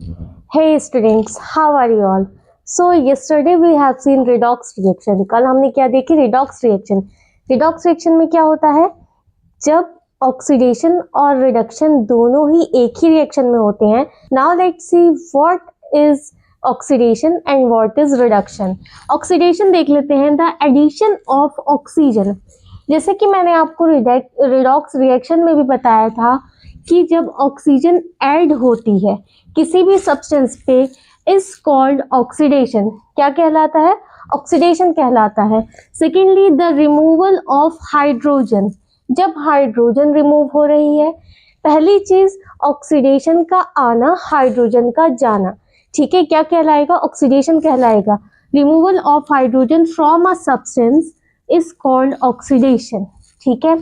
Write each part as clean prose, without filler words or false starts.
Hey students, how are you all? So yesterday we have seen redox reaction. कल हमने क्या देखी? redox reaction. redox reaction में क्या होता है? जब ऑक्सीडेशन और रिडक्शन दोनों ही एक ही रिएक्शन में होते हैं. Now let's see what is oxidation and what is reduction. Oxidation देख लेते हैं. The addition of oxygen. जैसे कि मैंने आपको रिडॉक्स रिएक्शन में भी बताया था कि जब ऑक्सीजन ऐड होती है किसी भी सब्सटेंस पे इज कॉल्ड ऑक्सीडेशन. क्या कहलाता है? ऑक्सीडेशन कहलाता है. Secondly the removal of hydrogen. जब हाइड्रोजन रिमूव हो रही है, पहली चीज ऑक्सीडेशन का आना, हाइड्रोजन का जाना. ठीक है, क्या कहलाएगा? ऑक्सीडेशन कहलाएगा. Removal of hydrogen from a substance is called oxidation. ठीक है.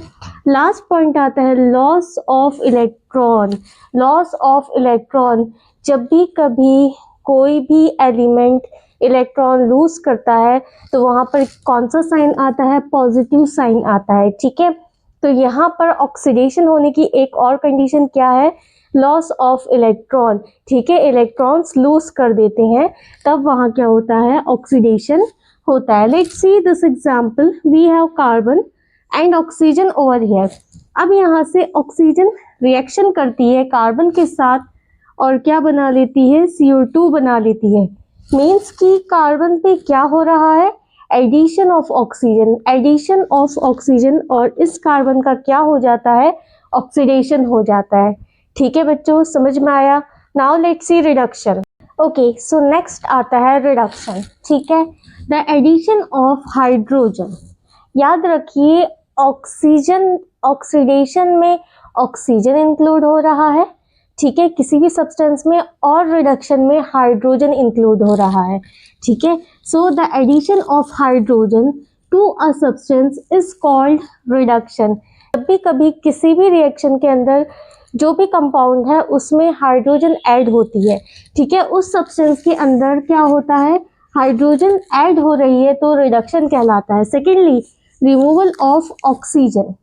लास्ट पॉइंट आता है loss of electron. Loss of electron. जब भी कभी कोई भी एलिमेंट इलेक्ट्रॉन लूज करता है तो वहां पर कौन सा साइन आता है? पॉजिटिव साइन आता है. ठीक है. तो यहाँ पर ऑक्सीडेशन होने की एक और कंडीशन क्या है? Loss of electron. ठीक है, इलेक्ट्रॉन्स लूज कर देते हैं तब वहाँ क्या होता है? ऑक्सीडेशन होता है. Let's see this example. We have carbon and oxygen over here. अब यहाँ से ऑक्सीजन रिएक्शन करती है कार्बन के साथ और क्या बना लेती है? CO2 बना लेती है. मीन्स कि कार्बन पे क्या हो रहा है? Addition of oxygen. Addition of oxygen और इस कार्बन का क्या हो जाता है? ऑक्सीडेशन हो जाता है. ठीक है बच्चों, समझ में आया? Now let's see reduction. Okay, so next आता है रिडक्शन. ठीक है. The addition of hydrogen. याद रखिए ऑक्सीजन, ऑक्सीडेशन में ऑक्सीजन इंक्लूड हो रहा है. ठीक है, किसी भी सब्सटेंस में, और रिडक्शन में हाइड्रोजन इंक्लूड हो रहा है. ठीक है. So the addition of hydrogen to a substance is called reduction. जब भी कभी किसी भी रिएक्शन के अंदर जो भी कंपाउंड है उसमें हाइड्रोजन ऐड होती है, ठीक है, उस सब्सटेंस के अंदर क्या होता है? हाइड्रोजन ऐड हो रही है तो रिडक्शन कहलाता है. Secondly removal of oxygen.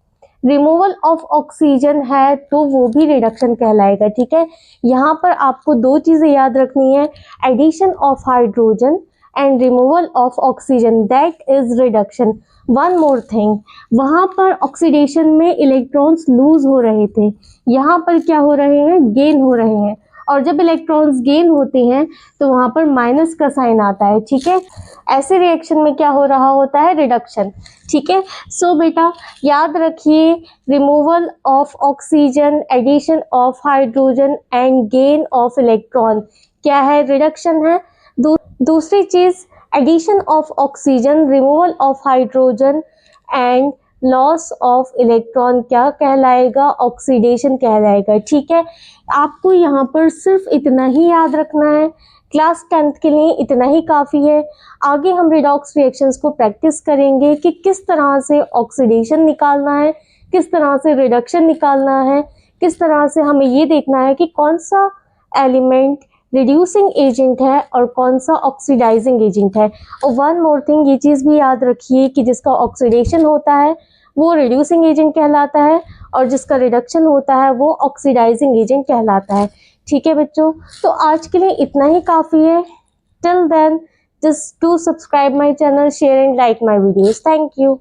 Removal of oxygen है तो वो भी रिडक्शन कहलाएगा. ठीक है. यहाँ पर आपको दो चीजें याद रखनी है, addition of hydrogen and removal of oxygen, that is reduction. One more thing, वहाँ पर ऑक्सीडेशन में इलेक्ट्रॉन्स लूज हो रहे थे, यहाँ पर क्या हो रहे हैं? गेन हो रहे हैं. और जब इलेक्ट्रॉन्स गेन होते हैं तो वहाँ पर माइनस का साइन आता है. ठीक है. ऐसे रिएक्शन में क्या हो रहा होता है? रिडक्शन. ठीक है. सो बेटा याद रखिए removal of oxygen, addition of hydrogen and gain of electron क्या है? रिडक्शन है. दूसरी चीज addition of oxygen, removal of hydrogen and loss of electron क्या कहलाएगा? ऑक्सीडेशन कहलाएगा. ठीक है. आपको यहाँ पर सिर्फ इतना ही याद रखना है. क्लास 10th के लिए इतना ही काफ़ी है. आगे हम रिडॉक्स रिएक्शंस को प्रैक्टिस करेंगे कि किस तरह से ऑक्सीडेशन निकालना है, किस तरह से रिडक्शन निकालना है, किस तरह से हमें ये देखना है कि कौन सा एलिमेंट रिड्यूसिंग एजेंट है और कौन सा ऑक्सीडाइजिंग एजेंट है. और वन मोर थिंग, ये चीज़ भी याद रखिए कि जिसका ऑक्सीडेशन होता है वो रिड्यूसिंग एजेंट कहलाता है और जिसका रिडक्शन होता है वो ऑक्सीडाइजिंग एजेंट कहलाता है. ठीक है बच्चों, तो आज के लिए इतना ही काफ़ी है. Till then just do subscribe my channel, share and like my videos. Thank you.